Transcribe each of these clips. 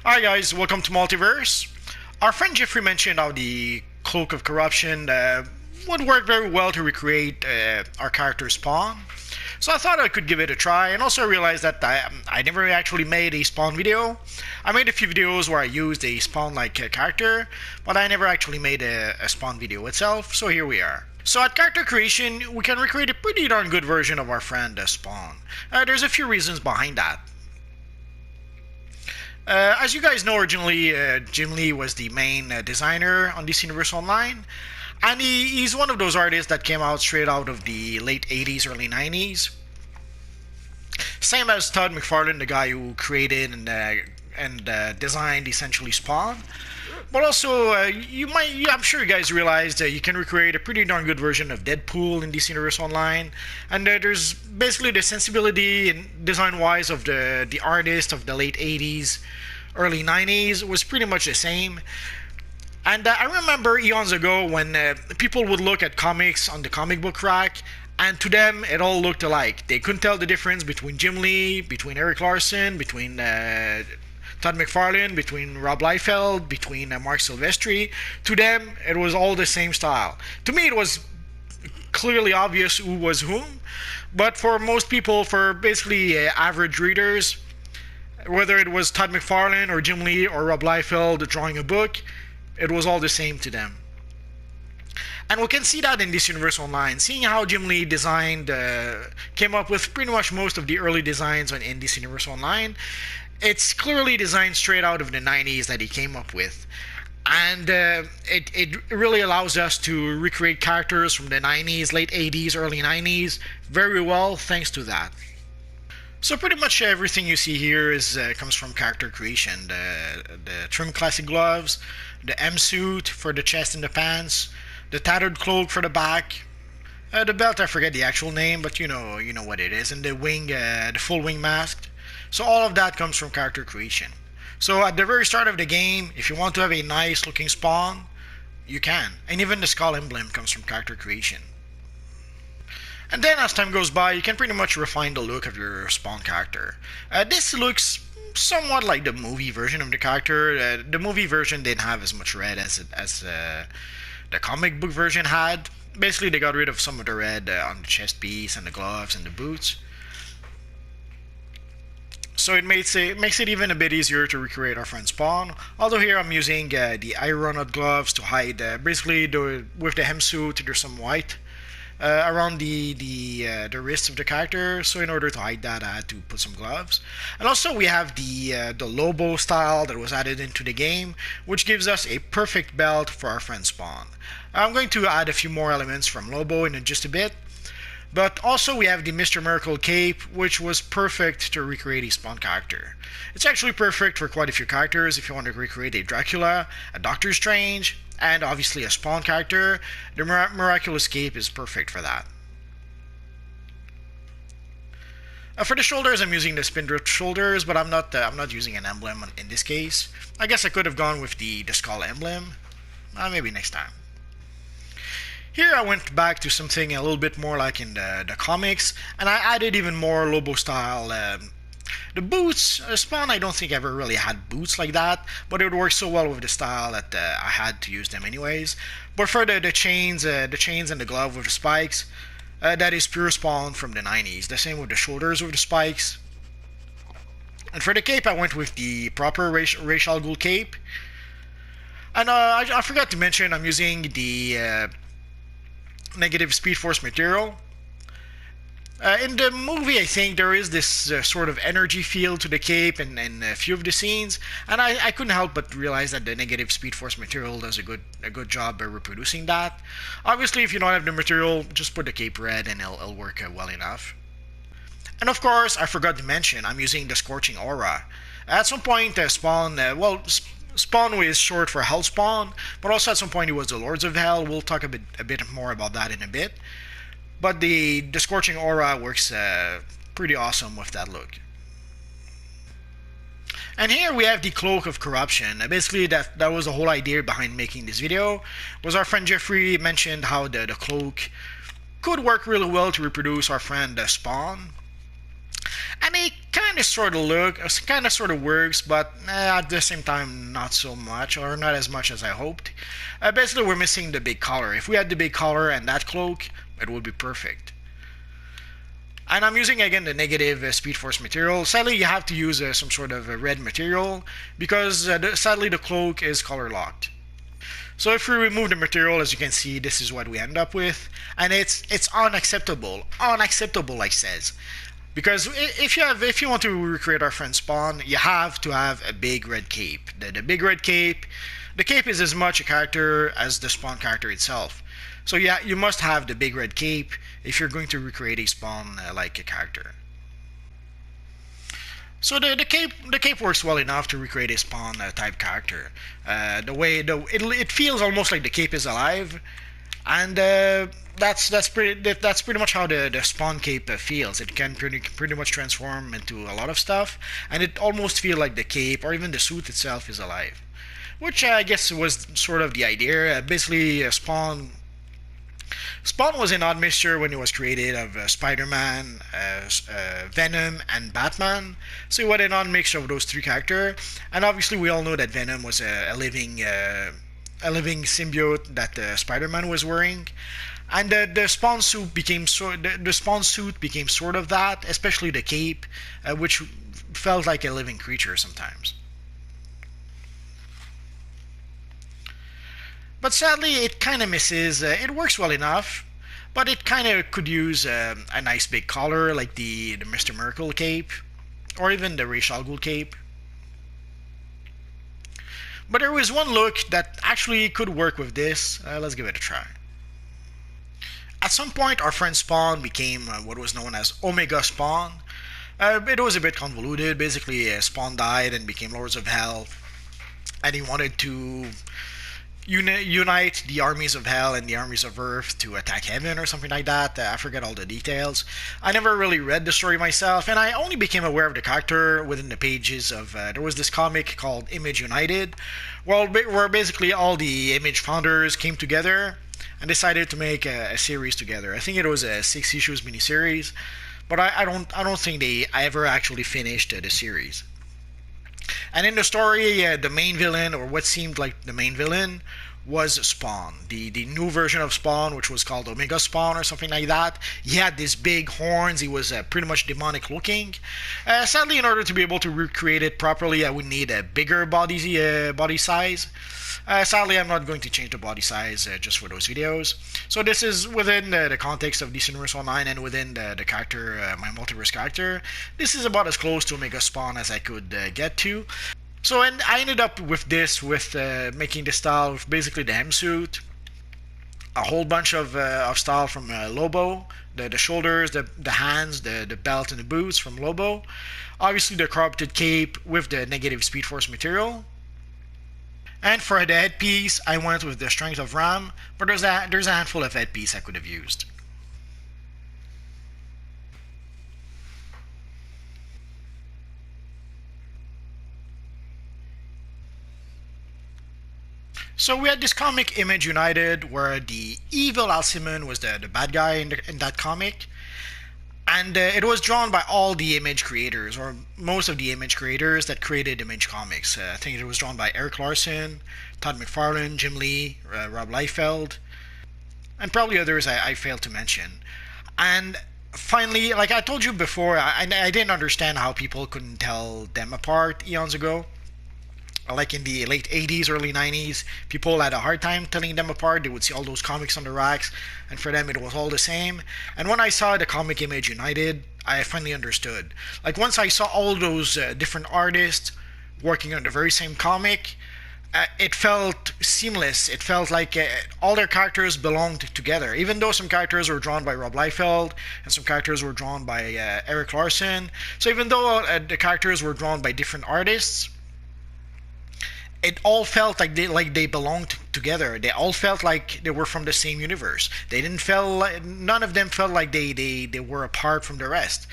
Alright guys, welcome to Multiverse. Our friend Jeffrey mentioned how the Cloak of Corruption would work very well to recreate our character Spawn. So I thought I could give it a try, and also realized that I never actually made a Spawn video. I made a few videos where I used a Spawn-like character, but I never actually made a Spawn video itself, so here we are. So at character creation, we can recreate a pretty darn good version of our friend Spawn. There's a few reasons behind that. As you guys know, originally Jim Lee was the main designer on DC Universe Online, and he's one of those artists that came out straight out of the late 80s, early 90s. Same as Todd McFarlane, the guy who created and designed essentially Spawn. But also, I'm sure you guys realized you can recreate a pretty darn good version of Deadpool in DC Universe Online, and there's basically the sensibility and design-wise of the artist of the late 80s, early 90s was pretty much the same. And I remember eons ago when people would look at comics on the comic book rack, and to them it all looked alike. They couldn't tell the difference between Jim Lee, between Eric Larson, between Todd McFarlane, between Rob Liefeld, between Mark Silvestri. To them, it was all the same style. To me, it was clearly obvious who was whom, but for most people, for basically average readers, whether it was Todd McFarlane or Jim Lee or Rob Liefeld drawing a book, it was all the same to them. And we can see that in this universe online, seeing how Jim Lee designed, came up with pretty much most of the early designs in this universe online. It's clearly designed straight out of the 90s that he came up with. And it really allows us to recreate characters from the 90s, late 80s, early 90s very well thanks to that. So pretty much everything you see here comes from character creation. The trim classic gloves, the M suit for the chest and the pants, the tattered cloak for the back, the belt I forget the actual name, but you know what it is, and the full wing mask. So all of that comes from character creation. So at the very start of the game, if you want to have a nice looking Spawn, you can. And even the skull emblem comes from character creation. And then as time goes by, you can pretty much refine the look of your Spawn character. This looks somewhat like the movie version of the character. The movie version didn't have as much red as the comic book version had. Basically, they got rid of some of the red on the chest piece and the gloves and the boots. So it makes it even a bit easier to recreate our friend Spawn. Although here I'm using the Ironwood gloves to hide, basically with the hem suit there's some white around the wrists of the character. So in order to hide that, I had to put some gloves. And also we have the Lobo Style that was added into the game, which gives us a perfect belt for our friend Spawn. I'm going to add a few more elements from Lobo in just a bit. But also we have the Mr. Miracle cape, which was perfect to recreate a Spawn character. It's actually perfect for quite a few characters. If you want to recreate a Dracula, a Doctor Strange, and obviously a Spawn character, the Miraculous cape is perfect for that. For the shoulders, I'm using the Spindrift shoulders, but I'm not using an emblem in this case. I guess I could have gone with the skull emblem. Maybe next time. Here I went back to something a little bit more like in the comics, and I added even more Lobo style. The boots, Spawn, I don't think ever really had boots like that, but it would work so well with the style that I had to use them anyways. But for the chains and the glove with the spikes, that is pure Spawn from the 90s. The same with the shoulders with the spikes. And for the cape, I went with the proper Ra's al Ghul cape. And I forgot to mention I'm using the negative Speed Force material. In the movie, I think there is this sort of energy feel to the cape in a few of the scenes, and I couldn't help but realize that the negative Speed Force material does a good job by reproducing that. Obviously, if you don't have the material, just put the cape red and it'll work well enough. And of course, I forgot to mention I'm using the Scorching Aura. At some point, Spawn, Spawn is short for Hell Spawn, but also at some point he was the Lords of Hell. We'll talk a bit more about that in a bit. But the Scorching Aura works pretty awesome with that look. And here we have the Cloak of Corruption. Basically, that was the whole idea behind making this video. Was our friend Jeffrey mentioned how the cloak could work really well to reproduce our friend Spawn. And a kind of sort of kind of sort of works, but at the same time, not so much, or not as much as I hoped. Basically, we're missing the big collar. If we had the big collar and that cloak, it would be perfect. And I'm using again the negative Speed Force material. Sadly, you have to use some sort of a red material because sadly the cloak is color locked. So if we remove the material, as you can see, this is what we end up with, and it's unacceptable. Unacceptable, I says. Because if you want to recreate our friend Spawn, you have to have a big red cape. The big red cape, the cape is as much a character as the Spawn character itself. So yeah, you must have the big red cape if you're going to recreate a Spawn like a character. So the cape works well enough to recreate a Spawn type character. It feels almost like the cape is alive, and that's pretty much how the Spawn cape feels. It can pretty much transform into a lot of stuff, and it almost feels like the cape or even the suit itself is alive, which I guess was sort of the idea. Basically, Spawn was an odd mixture when it was created of Spider-Man, Venom, and Batman. So it was an odd mixture of those three characters. And obviously, we all know that Venom was a living symbiote that Spider-Man was wearing. And the Spawn suit became sort of that, especially the cape, which felt like a living creature sometimes. But sadly, it kind of misses. It works well enough, but it kind of could use a nice big collar like the Mr. Miracle cape, or even the Ra's al Ghul cape. But there was one look that actually could work with this. Let's give it a try. At some point, our friend Spawn became what was known as Omega Spawn. It was a bit convoluted. Basically, Spawn died and became Lords of Hell, and he wanted to unite the armies of Hell and the armies of Earth to attack Heaven or something like that. I forget all the details. I never really read the story myself, and I only became aware of the character within the pages of there was this comic called Image United, where basically all the Image founders came together and decided to make a series together. I think it was a 6 issues miniseries, but I don't think I ever actually finished the series. And in the story, the main villain, or what seemed like the main villain, was Spawn. The new version of Spawn, which was called Omega Spawn or something like that. He had these big horns. He was pretty much demonic looking. Sadly, in order to be able to recreate it properly, I would need a bigger body size. Sadly, I'm not going to change the body size just for those videos. So this is within the context of DC Universe Online and within the character, my multiverse character. This is about as close to Omega Spawn as I could get to. So and I ended up with this, making the style with basically the hem suit, a whole bunch of style from Lobo, the shoulders, the hands, the belt and the boots from Lobo. Obviously the corrupted cape with the negative Speed Force material. And for the headpiece, I went with the Strength of Ram, but there's a handful of headpiece I could have used. So we had this comic Image United where the evil Alcimon was the bad guy in that comic. And it was drawn by all the Image creators, or most of the Image creators that created Image Comics. I think it was drawn by Eric Larson, Todd McFarlane, Jim Lee, Rob Liefeld, and probably others I failed to mention. And finally, like I told you before, I didn't understand how people couldn't tell them apart eons ago. Like in the late 80s, early 90s, people had a hard time telling them apart. They would see all those comics on the racks, and for them it was all the same. And when I saw the comic Image United, I finally understood. Like once I saw all those different artists working on the very same comic, it felt seamless. It felt like all their characters belonged together. Even though some characters were drawn by Rob Liefeld and some characters were drawn by Eric Larson. So even though the characters were drawn by different artists, it all felt like they belonged together. They all felt like they were from the same universe. They didn't feel like, none of them felt like they were apart from the rest.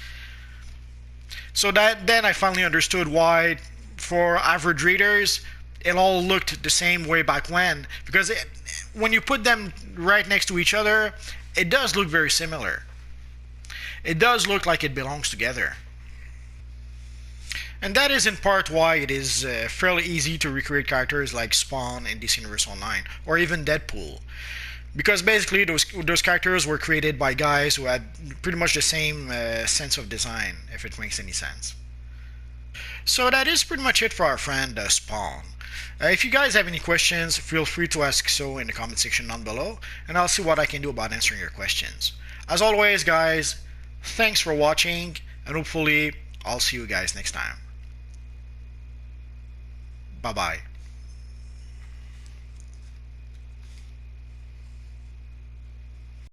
So then I finally understood why, for average readers, it all looked the same way back when. Because when you put them right next to each other, it does look very similar. It does look like it belongs together. And that is in part why it is fairly easy to recreate characters like Spawn in DC Universe Online, or even Deadpool. Because basically those characters were created by guys who had pretty much the same sense of design, if it makes any sense. So that is pretty much it for our friend Spawn. If you guys have any questions, feel free to ask so in the comment section down below, and I'll see what I can do about answering your questions. As always, guys, thanks for watching, and hopefully I'll see you guys next time. Bye bye.